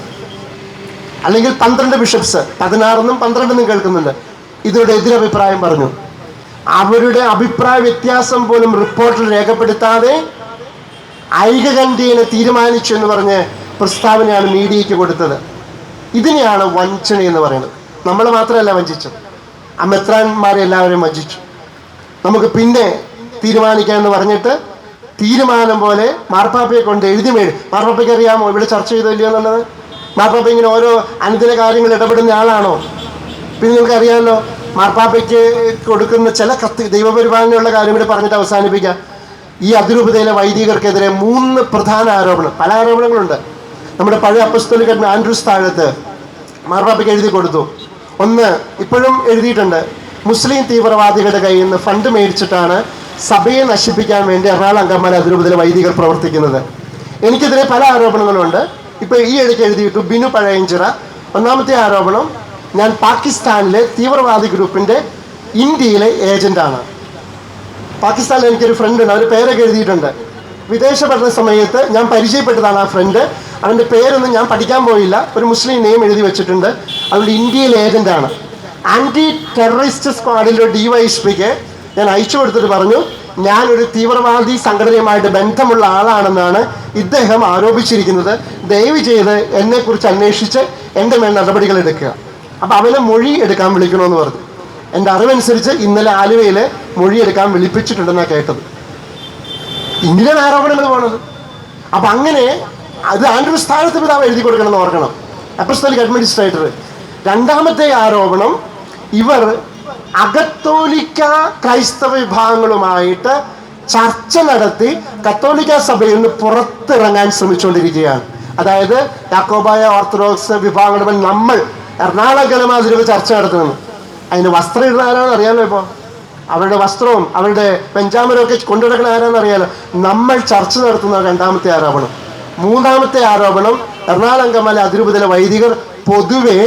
Speaker 1: അല്ലെങ്കിൽ 12 ബിഷപ്സ്, 16 12 കേൾക്കുന്നുണ്ട്, ഇതിനോട് എതിരഭിപ്രായം പറഞ്ഞു. അവരുടെ അഭിപ്രായ വ്യത്യാസം പോലും റിപ്പോർട്ടിൽ രേഖപ്പെടുത്താതെ ഐകകണ്ഠ്യേന തീരുമാനിച്ചു എന്ന് പറഞ്ഞ് പ്രസ്താവനയാണ് മീഡിയയ്ക്ക് കൊടുത്തത്. ഇതിനെയാണ് വഞ്ചന എന്ന് പറയുന്നത്. നമ്മൾ മാത്രമല്ല വഞ്ചിച്ചത്, ആ മെത്രാന്മാരെ എല്ലാവരെയും വഞ്ചിച്ചു. നമുക്ക് പിന്നെ തീരുമാനിക്കാമെന്ന് പറഞ്ഞിട്ട് തീരുമാനം പോലെ മാർപ്പാപ്പയെ കൊണ്ട് മാർപ്പാപ്പയ്ക്ക് അറിയാമോ ഇവിടെ ചർച്ച ചെയ്തോ ഇല്ലയോ എന്നുള്ളത്? മാർപ്പാപ്പ ഇങ്ങനെ ഓരോ അനുദിന കാര്യങ്ങൾ ഇടപെടുന്ന ആളാണോ? പിന്നെ നിങ്ങൾക്ക് അറിയാമല്ലോ, മാർപ്പാപ്പയ്ക്ക് കൊടുക്കുന്ന ചില കത്ത് ദൈവപരിപാലനയുള്ള കാര്യം കൂടി പറഞ്ഞിട്ട് അവസാനിപ്പിക്കാം. ഈ അതിരൂപതയിലെ വൈദികർക്കെതിരെ 3 പ്രധാന ആരോപണം, പല ആരോപണങ്ങളുണ്ട്. നമ്മുടെ പഴയ അപ്പസ്തോലികൻ ആൻഡ്രൂസ് താഴത്ത് മാർപ്പാപ്പയ്ക്ക് എഴുതി കൊടുത്തു. ഒന്ന് ഇപ്പോഴും എഴുതിയിട്ടുണ്ട്: മുസ്ലിം തീവ്രവാദികളുടെ കയ്യിൽ നിന്ന് ഫണ്ട് മേടിച്ചിട്ടാണ് സഭയെ നശിപ്പിക്കാൻ വേണ്ടി എറണാകുളം അങ്കമാലി അതിരൂപതയിലെ വൈദികർ പ്രവർത്തിക്കുന്നത്. എനിക്കെതിരെ പല ആരോപണങ്ങളുണ്ട്. ഇപ്പോൾ ഈ ഇടയ്ക്ക് എഴുതിയിട്ടു ബിനു പഴയഞ്ചിറ. ഒന്നാമത്തെ ആരോപണം, ഞാൻ പാകിസ്ഥാനിലെ തീവ്രവാദി ഗ്രൂപ്പിൻ്റെ ഇന്ത്യയിലെ ഏജൻ്റാണ്. പാകിസ്ഥാനിൽ എനിക്കൊരു ഫ്രണ്ട് ഉണ്ട്, അവർ പേരൊക്കെ എഴുതിയിട്ടുണ്ട്. വിദേശ പഠന സമയത്ത് ഞാൻ പരിചയപ്പെട്ടതാണ് ആ ഫ്രണ്ട്. അവൻ്റെ പേരൊന്നും ഞാൻ പഠിക്കാൻ പോയില്ല. ഒരു മുസ്ലിം നെയിം എഴുതി വെച്ചിട്ടുണ്ട്. അതുകൊണ്ട് ഇന്ത്യയിൽ ഏജൻ്റാണ്. ആൻറ്റി ടെററിസ്റ്റ് സ്ക്വാഡിലെ DYSPക്ക് ഞാൻ അയച്ചു കൊടുത്തിട്ട് പറഞ്ഞു, ഞാനൊരു തീവ്രവാദി സംഘടനയുമായിട്ട് ബന്ധമുള്ള ആളാണെന്നാണ് ഇദ്ദേഹം ആരോപിച്ചിരിക്കുന്നത്. ദയവ് ചെയ്ത് എന്നെക്കുറിച്ച് അന്വേഷിച്ച് എൻ്റെ മേൽ നടപടികൾ എടുക്കുക. അപ്പം അവനെ മൊഴി എടുക്കാൻ വിളിക്കണമെന്ന് പറഞ്ഞു. എൻ്റെ അറിവനുസരിച്ച് ഇന്നലെ ആലുവയിൽ മൊഴി എടുക്കാൻ വിളിപ്പിച്ചിട്ടുണ്ടെന്നാണ് കേട്ടത്. ഇങ്ങനെയാണ് ആരോപണങ്ങൾ പോണത്. അപ്പം അങ്ങനെ അത് ആൻഡ്രൂ സ്ഥാനത്ത് പിതാവ് എഴുതി കൊടുക്കണമെന്ന് ഓർക്കണം, അപ്പസ്തോലിക് അഡ്മിനിസ്ട്രേറ്റർ. രണ്ടാമത്തെ ആരോപണം, ഇവർ അകത്തോലിക്ക ക്രൈസ്തവ വിഭാഗങ്ങളുമായിട്ട് ചർച്ച നടത്തി കത്തോലിക്ക സഭയിൽ നിന്ന് പുറത്തിറങ്ങാൻ ശ്രമിച്ചുകൊണ്ടിരിക്കുകയാണ്. അതായത് യാക്കോബായ ഓർത്തഡോക്സ് വിഭാഗങ്ങളുമായി നമ്മൾ എറണാകുളം അതിരൂപ ചർച്ച നടത്തുന്നു. അതിന് വസ്ത്രം ഇടുന്ന ആരാണെന്ന് അറിയാമല്ലോ. ഇപ്പോൾ അവരുടെ വസ്ത്രവും അവരുടെ പെഞ്ചാമരും ഒക്കെ കൊണ്ടുനടക്കുന്ന ആരാണെന്ന് അറിയാലോ. നമ്മൾ ചർച്ച നടത്തുന്ന രണ്ടാമത്തെ ആരോപണം. മൂന്നാമത്തെ ആരോപണം, എറണാകുളം അതിരൂപതയിലെ വൈദികർ പൊതുവെ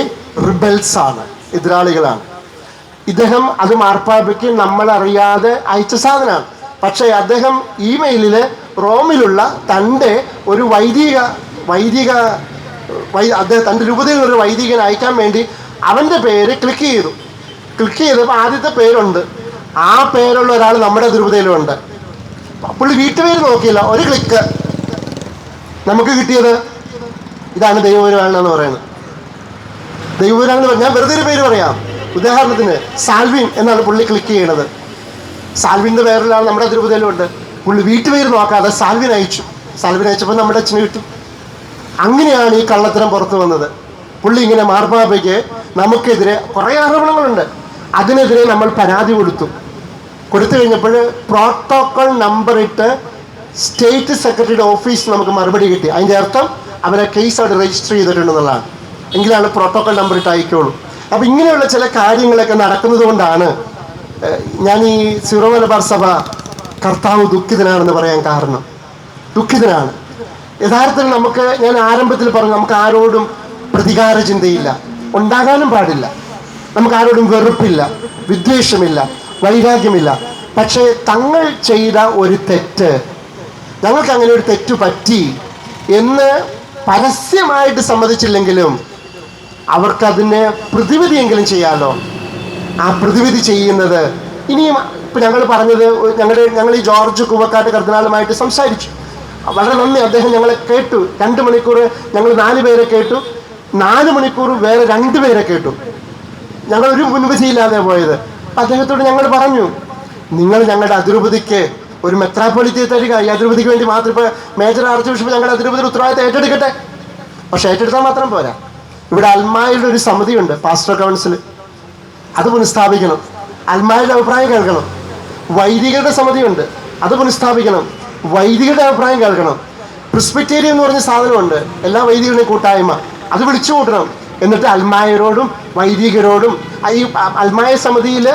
Speaker 1: റിബൽസാണ്, എതിരാളികളാണ്. ഇദ്ദേഹം അത് മാർപ്പാപ്പയ്ക്ക് നമ്മളറിയാതെ അയച്ച സാധനമാണ്. പക്ഷേ അദ്ദേഹം ഇമെയിലിൽ റോമിലുള്ള തൻ്റെ ഒരു അദ്ദേഹം തൻ്റെ രൂപതയിൽ നിന്നൊരു വൈദികൻ അയക്കാൻ വേണ്ടി അവൻ്റെ പേര് ക്ലിക്ക് ചെയ്തപ്പോൾ ആദ്യത്തെ പേരുണ്ട്. ആ പേരുള്ള ഒരാൾ നമ്മുടെ രൂപതയിലും ഉണ്ട്. പുള്ളി വീട്ടുപേര് നോക്കിയില്ല, ഒരു ക്ലിക്ക് നമുക്ക് കിട്ടിയത് ഇതാണ് ദൈവപുരാണെന്ന് പറയുന്നത്. ദൈവപുരാണെന്ന് പറഞ്ഞാൽ ഞാൻ വെറുതെ ഒരു പേര് പറയാം. ഉദാഹരണത്തിന് സാൽവിൻ എന്നാണ് പുള്ളി ക്ലിക്ക് ചെയ്യണത്. സാൽവിൻ്റെ പേരിലാണ് നമ്മുടെ തിരുപ്പതിയിലുണ്ട്. പുള്ളി വീട്ടുപേര് നോക്കാതെ സാൽവിൻ അയച്ചപ്പോൾ നമ്മുടെ അച്ഛന് കിട്ടും. അങ്ങനെയാണ് ഈ കള്ളത്തരം പുറത്തു വന്നത്. പുള്ളി ഇങ്ങനെ മാർപ്പാപ്പയ്ക്ക് നമുക്കെതിരെ കുറേ ആരോപണങ്ങളുണ്ട്. അതിനെതിരെ നമ്മൾ പരാതി കൊടുത്തു കഴിഞ്ഞപ്പോൾ പ്രോട്ടോകോൾ നമ്പർ ഇട്ട് സ്റ്റേറ്റ് സെക്രട്ടറിയുടെ ഓഫീസ് നമുക്ക് മറുപടി കിട്ടി. അതിൻ്റെ അർത്ഥം അവരെ കേസ് അവിടെ രജിസ്റ്റർ ചെയ്തിട്ടുണ്ടെന്നുള്ളതാണ്. എങ്കിലാണ് പ്രോട്ടോകോൾ നമ്പർ ഇട്ട് അയക്കുള്ളൂ. അപ്പം ഇങ്ങനെയുള്ള ചില കാര്യങ്ങളൊക്കെ നടക്കുന്നത് കൊണ്ടാണ് ഞാൻ ഈ സിറോ മലബാർ സഭ കർത്താവ് ദുഃഖിതനാണെന്ന് പറയാൻ കാരണം. ദുഃഖിതനാണ്. യഥാർത്ഥത്തിൽ ഞാൻ ആരംഭത്തിൽ പറഞ്ഞു, നമുക്ക് ആരോടും പ്രതികാര ചിന്തയില്ല, ഉണ്ടാകാനും പാടില്ല. നമുക്ക് ആരോടും വെറുപ്പില്ല, വിദ്വേഷമില്ല, വൈരാഗ്യമില്ല. പക്ഷേ തങ്ങൾ ചെയ്ത ഒരു തെറ്റ്, ഞങ്ങൾക്ക് അങ്ങനെ ഒരു തെറ്റ് പറ്റി എന്ന് പരസ്യമായിട്ട് സമ്മതിച്ചില്ലെങ്കിലും അവർക്കതിന് പ്രതിവിധിയെങ്കിലും ചെയ്യാമല്ലോ. ആ പ്രതിവിധി ചെയ്യുന്നത് ഇനിയും ഇപ്പം ഞങ്ങൾ പറഞ്ഞത്, ഞങ്ങൾ ഈ ജോർജ് കൂവക്കാട്ട് കർദിനാളുമായിട്ട് സംസാരിച്ചു. വളരെ നന്ദി, അദ്ദേഹം ഞങ്ങളെ കേട്ടു. 2 മണിക്കൂർ ഞങ്ങൾ 4 പേരെ കേട്ടു. 4 മണിക്കൂർ വേറെ 2 പേരെ കേട്ടു. ഞങ്ങളൊരു മുൻവിധിയില്ലാതെ പോയത്. അപ്പം അദ്ദേഹത്തോട് ഞങ്ങൾ പറഞ്ഞു, നിങ്ങൾ ഞങ്ങളുടെ അതിരൂപതയ്ക്ക് ഒരു മെത്രാപ്പൊലിത്തെ തരിക. ഈ അതിരൂപതയ്ക്ക് വേണ്ടി മാത്രം ഇപ്പോൾ മേജർ ആർച്ച് ബിഷപ്പ് ഞങ്ങളുടെ അതിരൂപതയുടെ ഉത്തരവാദിത്തം ഏറ്റെടുക്കട്ടെ. പക്ഷെ ഏറ്റെടുത്താൽ മാത്രം പോരാ. ഇവിടെ അൽമായയുടെ ഒരു സമിതിയുണ്ട്, പാസ്റ്റർ കൗൺസിൽ. അത് പുനഃസ്ഥാപിക്കണം. അൽമായയുടെ അഭിപ്രായം കേൾക്കണം. വൈദികരുടെ സമിതിയുണ്ട്, അത് പുനഃസ്ഥാപിക്കണം. വൈദികരുടെ അഭിപ്രായം കേൾക്കണം. പ്രിസ്ബിറ്റേറിയൻ എന്ന് പറഞ്ഞ സാധനമുണ്ട്, എല്ലാ വൈദികരുടെയും കൂട്ടായ്മ. അത് വിളിച്ചു കൂട്ടണം. എന്നിട്ട് അൽമായരോടും വൈദികരോടും, ഈ അൽമായ സമിതിയിൽ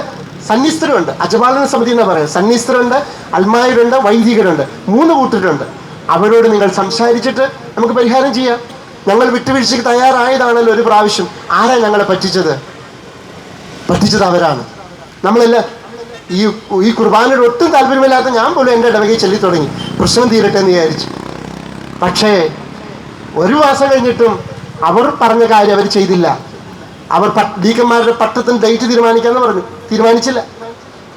Speaker 1: സന്യസ്തരുണ്ട്, അജപാലന സമിതി എന്നാണ് പറയുന്നത്. സന്യസ്തരുണ്ട്, അൽമായരുണ്ട്, വൈദികരുണ്ട്, 3 കൂട്ടരുണ്ട്. അവരോട് നിങ്ങൾ സംസാരിച്ചിട്ട് നമുക്ക് പരിഹാരം ചെയ്യാം. ഞങ്ങൾ വിട്ടുവീഴ്ചയ്ക്ക് തയ്യാറായതാണല്ലോ ഒരു പ്രാവശ്യം. ആരാ ഞങ്ങളെ പറ്റിച്ചത് അവരാണ്. നമ്മളെല്ലാം ഈ കുർബാനയോട് ഒട്ടും താല്പര്യമില്ലാത്ത ഞാൻ പോലും എൻ്റെ ഇടവകയിൽ ചൊല്ലി തുടങ്ങി, പ്രശ്നം തീരട്ടെ എന്ന് വിചാരിച്ചു. പക്ഷേ 1 മാസം കഴിഞ്ഞിട്ടും അവർ പറഞ്ഞ കാര്യം അവർ ചെയ്തില്ല. അവർ ഡീക്കന്മാരുടെ പട്ടത്തിന് ഡേറ്റ് തീരുമാനിക്കാമെന്ന് പറഞ്ഞു, തീരുമാനിച്ചില്ല.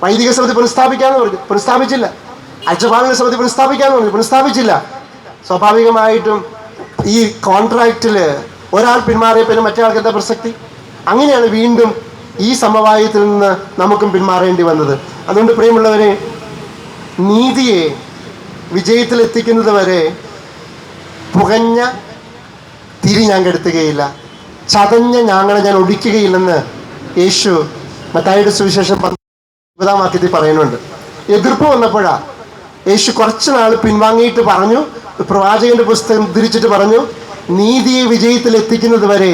Speaker 1: വൈദിക സമിതി പുനഃസ്ഥാപിക്കാമെന്ന് പറഞ്ഞു, പുനഃസ്ഥാപിച്ചില്ല. അജപാലന സമിതി പുനഃസ്ഥാപിക്കാമെന്ന് പറഞ്ഞു, പുനഃസ്ഥാപിച്ചില്ല. സ്വാഭാവികമായിട്ടും ഈ കോൺട്രാക്റ്റിൽ ഒരാൾ പിന്മാറിയ പിന്നെ മറ്റേ ആൾക്ക് എന്താ പ്രസക്തി? അങ്ങനെയാണ് വീണ്ടും ഈ സമവായത്തിൽ നിന്ന് നമുക്കും പിന്മാറേണ്ടി വന്നത്. അതുകൊണ്ട് പ്രിയമുള്ളവരെ, നീതിയെ വിജയത്തിലെത്തിക്കുന്നത് വരെ പുകഞ്ഞ തിരി ഞാൻ കെടുത്തുകയില്ല, ചതഞ്ഞ ഞാങ്ങളെ ഞാൻ ഒടിക്കുകയില്ലെന്ന് യേശു മത്തായിയുടെ സുവിശേഷം 20-ാം വാക്യത്തിൽ പറയുന്നുണ്ട്. എതിർപ്പ് വന്നപ്പോഴാണ് യേശു കുറച്ച് നാൾ പിൻവാങ്ങിയിട്ട് പറഞ്ഞു, പ്രവാചകന്റെ പുസ്തകം ഉദ്ധരിച്ചിട്ട് പറഞ്ഞു, നീതിയെ വിജയത്തിലെത്തിക്കുന്നത് വരെ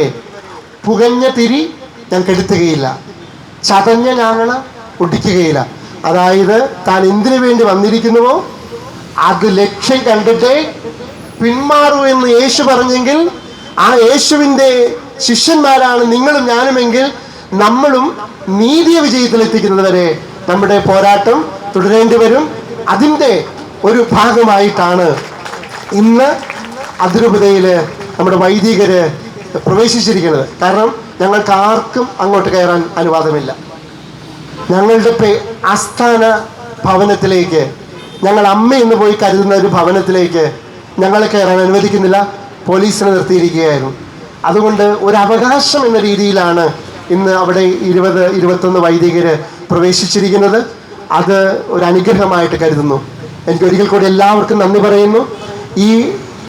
Speaker 1: പുകഞ്ഞ തിരി ഞാൻ കെടുത്തുകയില്ല, ചതഞ്ഞ ഞാങ്ങള ഒടിക്കുകയില്ല. അതായത് താൻ എന്തിനു വേണ്ടി വന്നിരിക്കുന്നുവോ അത് ലക്ഷ്യം കണ്ടിട്ടേ പിന്മാറൂ എന്ന് യേശു പറഞ്ഞെങ്കിൽ, ആ യേശുവിൻ്റെ ശിഷ്യന്മാരാണ് നിങ്ങളും ഞാനുമെങ്കിൽ, നമ്മളും നീതിയെ വിജയത്തിലെത്തിക്കുന്നത് വരെ നമ്മുടെ പോരാട്ടം തുടരേണ്ടി വരും. അതിൻ്റെ ഒരു ഭാഗമായിട്ടാണ് ഇന്ന് അതിരൂപതയിൽ നമ്മുടെ വൈദികര് പ്രവേശിച്ചിരിക്കുന്നത്. കാരണം ഞങ്ങൾക്ക് ആർക്കും അങ്ങോട്ട് കയറാൻ അനുവാദമില്ല. ഞങ്ങളുടെ ആസ്ഥാന ഭവനത്തിലേക്ക്, ഞങ്ങൾ അമ്മ എന്ന് പോയി കരുതുന്ന ഒരു ഭവനത്തിലേക്ക് ഞങ്ങളെ കയറാൻ അനുവദിക്കുന്നില്ല. പോലീസിനെ നിർത്തിയിരിക്കുകയായിരുന്നു. അതുകൊണ്ട് ഒരു അവകാശം എന്ന രീതിയിലാണ് ഇന്ന് അവിടെ 20-21 വൈദികര് പ്രവേശിച്ചിരിക്കുന്നത്. അത് ഒരു അനുഗ്രഹമായിട്ട് കരുതുന്നു. എനിക്ക് ഒരിക്കൽ കൂടി എല്ലാവർക്കും നന്ദി പറയുന്നു. ഈ